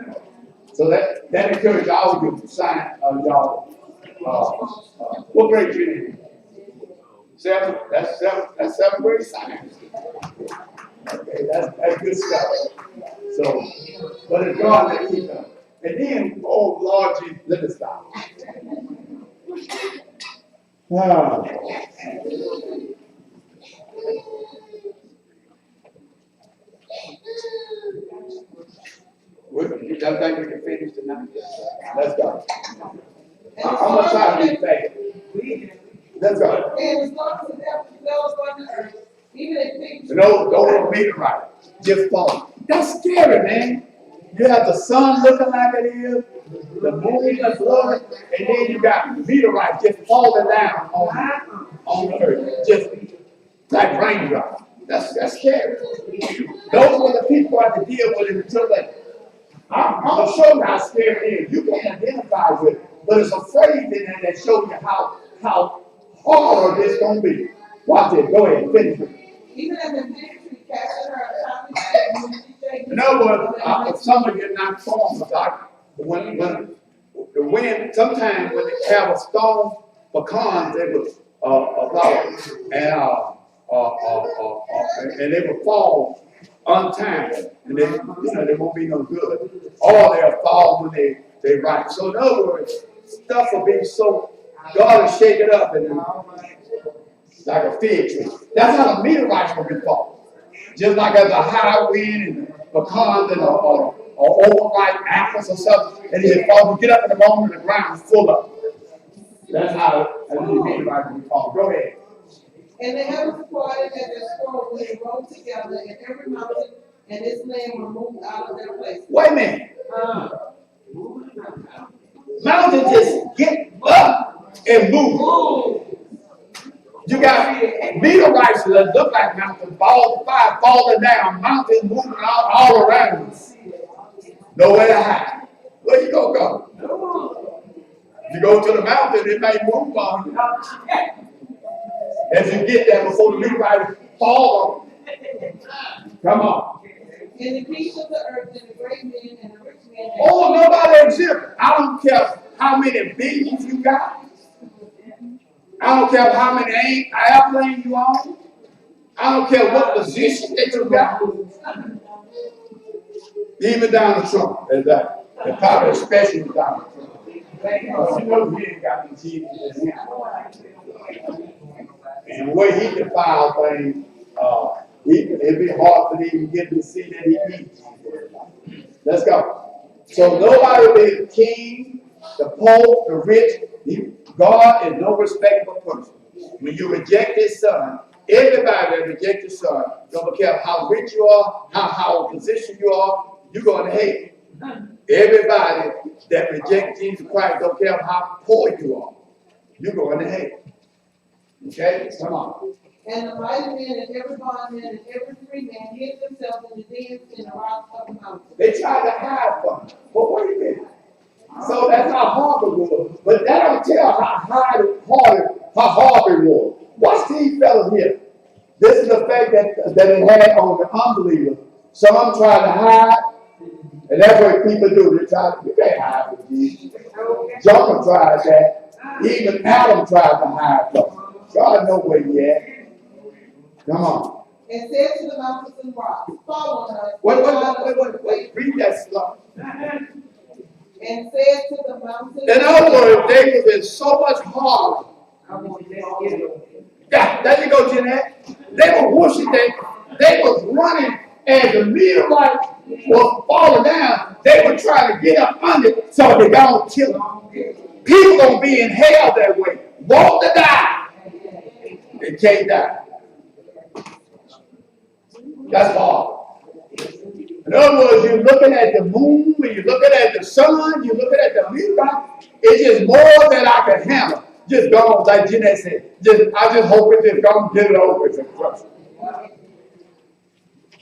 So that encourages all of you to sign y'all. What grade you in? 7. That's 7th grade science. Okay, that's good stuff. So, but it's God that keeps them. And then, oh Lord Jesus, let us stop. You don't think we can finish tonight? Let's go. I'm gonna try to be faithful. Let's go. And as long as it goes on the earth, even if things. Don't meteorite just fall. That's scary, man. You have the sun looking like it is, the moon is glowing, and then you got meteorites just falling down on the earth, just like raindrops. That's scary. Those were the people I had to deal with in the tribulation. I'm gonna show you how scary it is. You can identify with it, but it's a phrase in there that shows you how hard this gonna be. Watch it. Go ahead, finish it. Even as the victory captured her, No, but some of you not storms like when the wind. Sometimes when they have a storm, pecans they would and they would fall untimely, and they won't be no good. Or they'll fall when they ripe. So in other words, stuff will be so God will shake it up and like a fig tree. That's how the meteorites will be falling. Just like as a high wind and pecans and or overripe apples or something, and they fall. You get up in the morning and the ground is full of it. That's how the meteorites will be falling. Go ahead. and the heavens parted as a scroll when they rolled together, and every mountain and its land were moved out of their place. Wait a minute. Mountains just get up and move. You got meteorites that look like mountains, balls of fire falling down, mountains moving all around us. Nowhere to hide. Where you gonna go? You go to the mountain, it may move on you. As you get there before the meteorites fall on you. Come on. And the kings of the earth, and the great men, and the rich men. Oh, nobody exists. I don't care how many billions you got. I don't care how many airplanes you own. I don't care what position that you got. Even Donald Trump, exactly. And probably especially Donald Trump. You know he ain't got any Jesus in him. And the way he can file things, it'd be hard for him to get to see that he needs. Let's go. So nobody will be the king, the pope, the rich. God is no respectable person. When you reject his son, everybody that rejects his son, don't care how rich you are, how position you are, you're going to hate. Everybody that rejects Jesus Christ, don't care how poor you are, you're going to hate. Okay? Come on. And the mighty men and every bondman and every free man hid themselves in the dens in the rocks of the mountain. They tried to hide from him. But wait a minute. So that's how hard it was. But that don't tell how hard it was. Watch these fellas here. This is the fact that it had on the unbeliever. Some of them tried to hide, and that's what people do. They try to, you can't hide from Jesus. Jonah tried that. Even Adam tried to hide from him. God knows where he at. Come on. And said to the mountains and rocks, fall on us. Wait. Read that slow. And said to the mountains. In other words, they have been so much harder. Yeah, there you go, Jeanette. They were whooshing that. they was running as the meteorite was falling down. They were trying to get up under it so they don't kill them. People gonna be in hell that way. Want to die. They can't die. That's all. In other words, you're looking at the moon, and you're looking at the sun, you're looking at the meteorite. It's just more than I can handle. Just go, like Jeanette said. I just hope it just don't get it over with and crush it.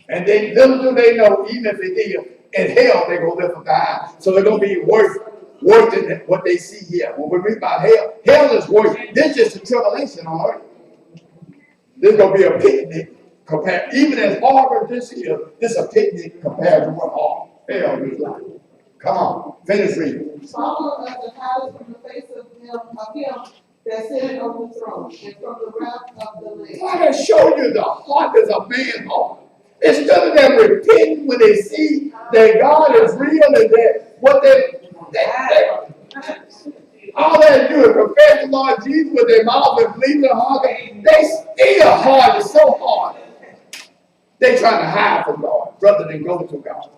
And then little do they know, even if it is in hell, they're gonna live or die. So they're gonna be worse than what they see here. When we read about hell is worse. This is just a tribulation on earth. This is gonna be a picnic compared, even as hard as this is, this is a picnic compared to what all hell is like. Come on, finish reading. Follow us the highest from the face of him that sitteth on the throne, and from the wrath of the Lamb. I can show you the heart is a man's heart. Instead of them repenting when they see that God is real and that what they all they do is confess the Lord Jesus with their mouth and believe in their heart. They still heart is so hard. They trying to hide from God rather than go to God.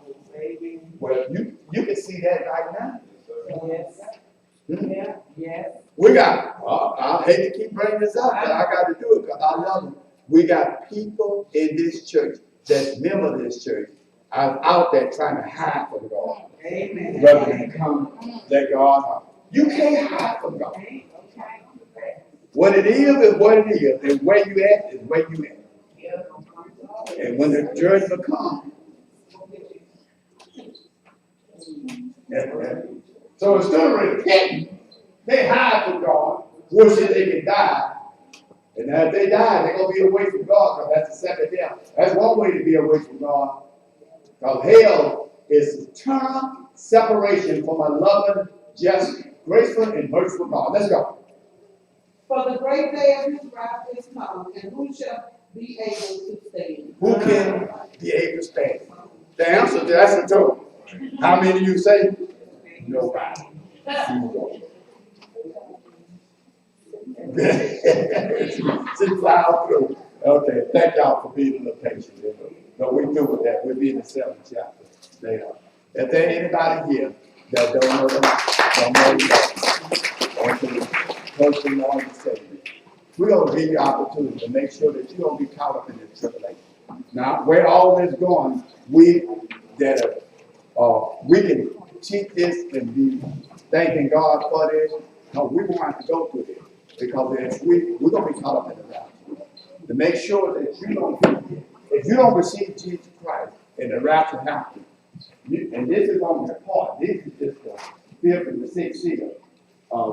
Well, you can see that right now. Yes. Hmm? Yeah, yes. We got, I hate to keep bringing this up, but I got to do it because I love them. We got people in this church that's member of this church are out there trying to hide from God. Amen. Rather than come let God out. You can't hide from God. What it is what it is, and where you at is where you at. And when the judgment comes, so instead of repenting, they hide from God, wishing they can die. And now if they die, they're going to be away from God because that's the second death. That's one way to be away from God. Because hell is eternal separation from a loving, just, graceful, and merciful God. Let's go. For the great day of his wrath is come, and who shall be able to stand? Who can be able to stand? The answer to that's the two. How many of you say? Nobody. She plowed through. Okay, thank y'all for being a little patient. But we do with that. We'll be in the 7th chapter later. If there anybody here that don't know the close to the Lord and Savior, we're going to give you opportunity to make sure that you don't be caught up in this tribulation. Now, where all this going, we can teach this and be thanking God for this. No, we won't have to go through this because we're going to be caught up in the rapture. To make sure that if you don't receive Jesus Christ and the rapture happens, and this is on the part, this is just the 5th and the 6th seal.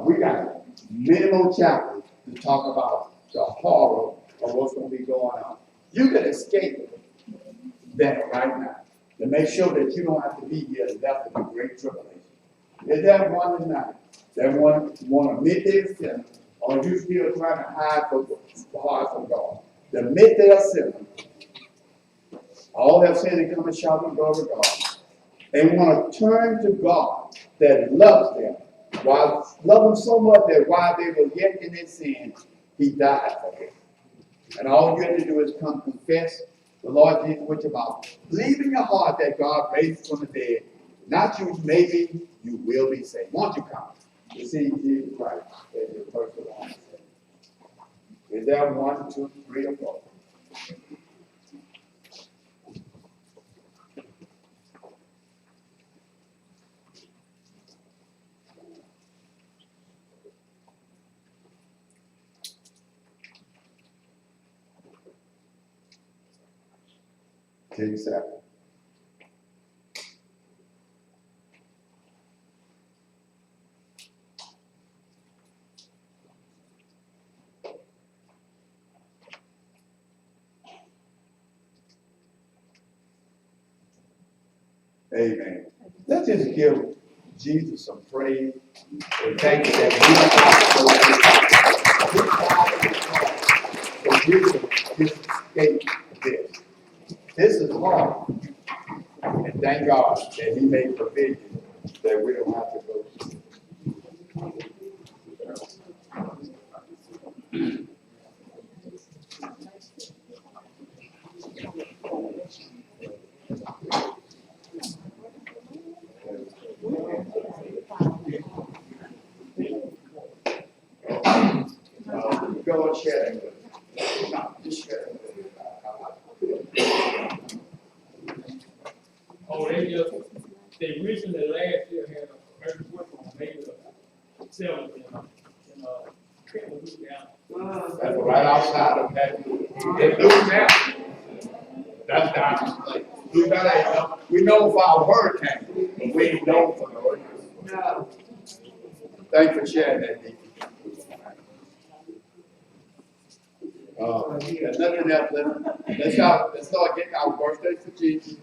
We got many more chapters to talk about the horror of what's going to be going on. You can escape that right now to make sure that you don't have to be here left in the great tribulation. Is that one tonight? That one want to admit their sin, or you still trying to hide from the heart from God? To admit their sin. All have sinned and come and short of the glory of God. They want to turn to God that loves them. Love them so much that while they were yet in their sin, He died for them. And all you have to do is come confess the Lord Jesus with your mouth. Believe in your heart that God raised from the dead. Not you, maybe you will be saved. Won't you come? Receive Jesus Christ as your personal Lord. Is there 1, 2, 3, or 4? Take 7. Amen. Let's just give Jesus some praise and thank you that He his escape this. This is hard. And thank God that He made provision that we don't have to go through. is, they recently last year had a earthquake on maybe seven Trenton, Louisiana. That's right outside of that. It's Louisiana. That's down the place. Louisiana ain't no, we know for our hurricane, but we ain't known for the hurricane. No. Thanks for sharing that, Nikki. There's nothing else, let's start getting our birthdays for Jesus.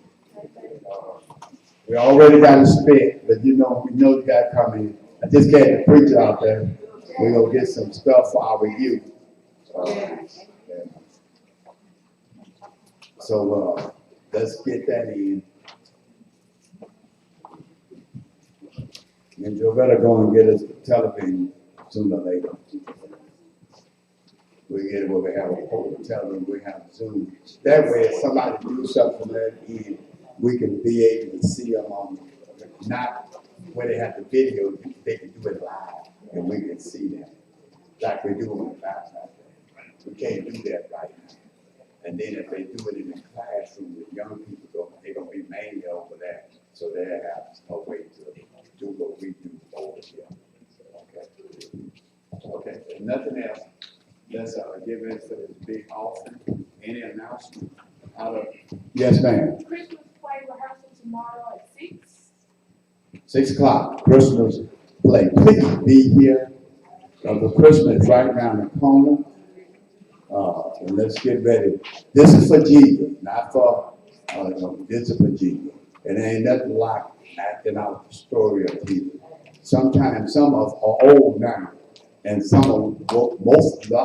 We already got a spit, but we know you got to come in. I just got to preach it out there. We're going to get some stuff for our youth. So, let's get that in. And you better go and get us the television sooner or later. We get it where we have a whole television, we have Zoom. That way, if somebody do something from that end, we can be able to see them on, not where they have the video, they can do it live, and we can see them, like we do on the backside. We can't do that right now. And then if they do it in the classroom with young people, they're gonna be mainly over there, so they have a way to do what we do over here. Okay, if nothing else, let's give it for this big offering. Any announcement out of? Yes, ma'am. Christmas play rehearsal tomorrow at 6. 6 o'clock, Christmas play. Please be here. The Christmas right around the corner. And let's get ready. This is for Jesus, not for, this is for Jesus. It ain't nothing like acting out the story of Jesus. Sometimes some of us are old now, and some of a lot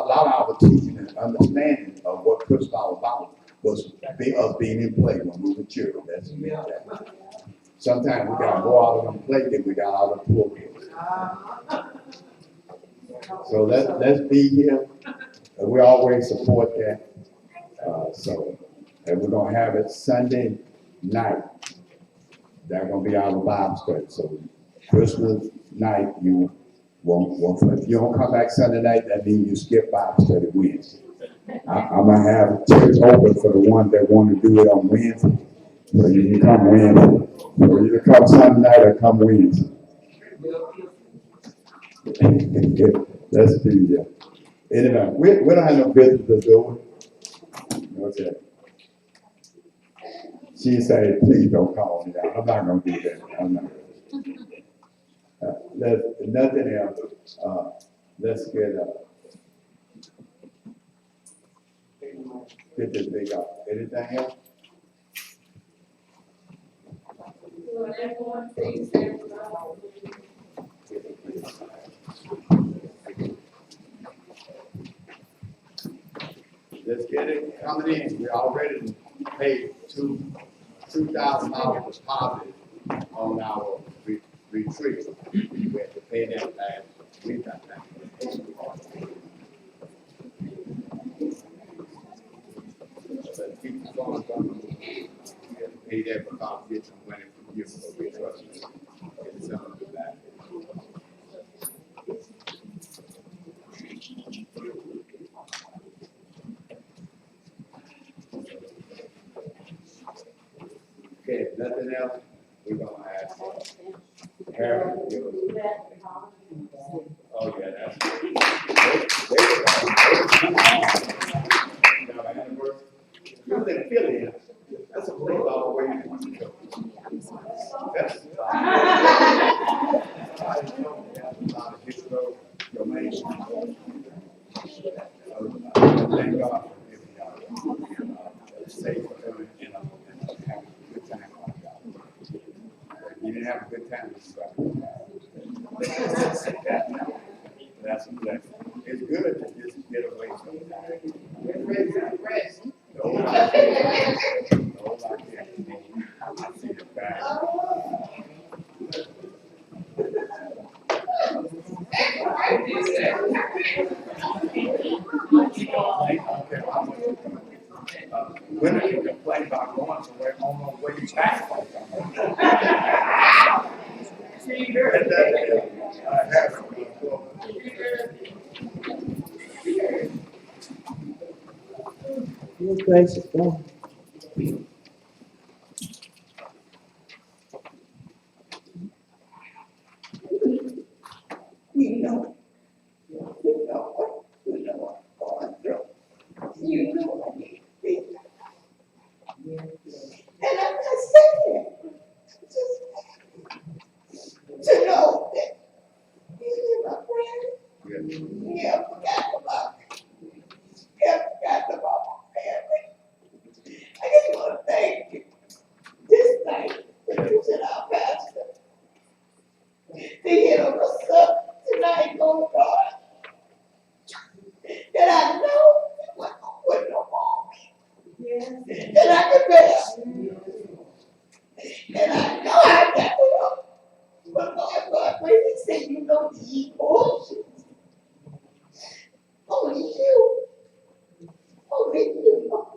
of our teaching and understanding of what Christmas is all about was us being in play when we were children. That's me. Sometimes we got more out of them play than we got out of the pulpit. So let's be here. And we always support that. And we're gonna have it Sunday night. That's gonna be our Bible study. So Christmas night, you won't. If you don't come back Sunday night, that means you skip Bible study Wednesday. I'm gonna have church open for the ones that want to do it on Wednesday. So you can come Wednesday. So you can come Sunday night or come Wednesday. Let's be there. Anyway, we don't have no business to do it. Okay. She said, please don't call me out. I'm not going to do that. I'm not. Nothing else. Let's get this big up. Anything else? Lord, everyone, please stand for Let's get it coming in. We already paid $2,000 deposit on our retreat. We had to pay that last week, I think. So keep the funds coming. We have to pay that because we get some money from you, so we trust you. Get some of it back. Okay, if nothing else, we're gonna ask Harry. Oh, yeah, that's good. You live in Philly, that's a place all the way you want to go. That's a lot of his road, domain. Thank God for giving y'all safe and have a good time. You didn't have a good time. That's a blessing. It's good to just get away sometimes. Rest. No, I see the back. Women can complain about going somewhere on the way back. Good gracious God. And I'm not saying just to know that you're my friend. You never forgot about me. Never forgot about my family. I just want to thank you this night for using our pastor to heal us up tonight, oh God. That I know it wasn't going to put no more. That I can bear. And I know I got it up. But Lord, when he said you don't eat bullshit, only you. Only you.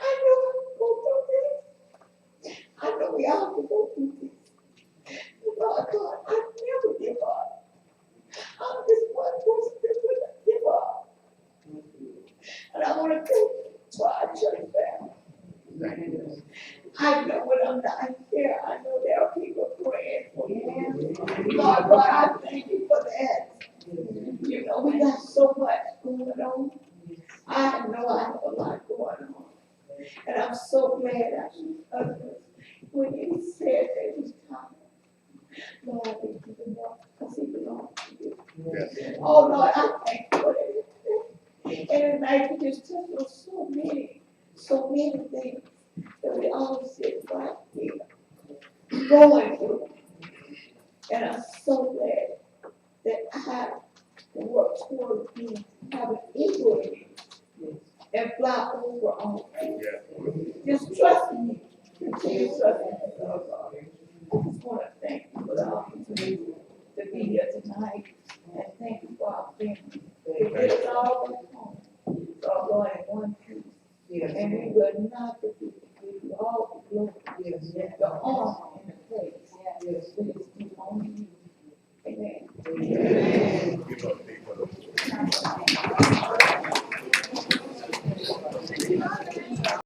I know I'm going through this. I know we all can go through this. But Lord God, I never give up. I'm just one person that will not give up. And I want to thank you to our church family. I know when I'm not here, I know there are people praying for you. Lord God, I thank you for that. You know, we got so much going on. I know I have a lot going on. And I'm so glad I was others when he said that he's tired. Lord, I thank you for that because he belongs to you. Oh Lord, I thank you for that. And tonight you just took us so many things that we all sit right here going through. And I'm so glad that I can work toward being have an equal in you and fly over on you. Just trusting you. Continue trusting you, Lord God. I just want to thank you for the opportunity to be here tonight. And thank you for our family. It is all back home. So Lord, in one piece. And we will not forget to give you all the glory, the honor, and the praise. It is due only you.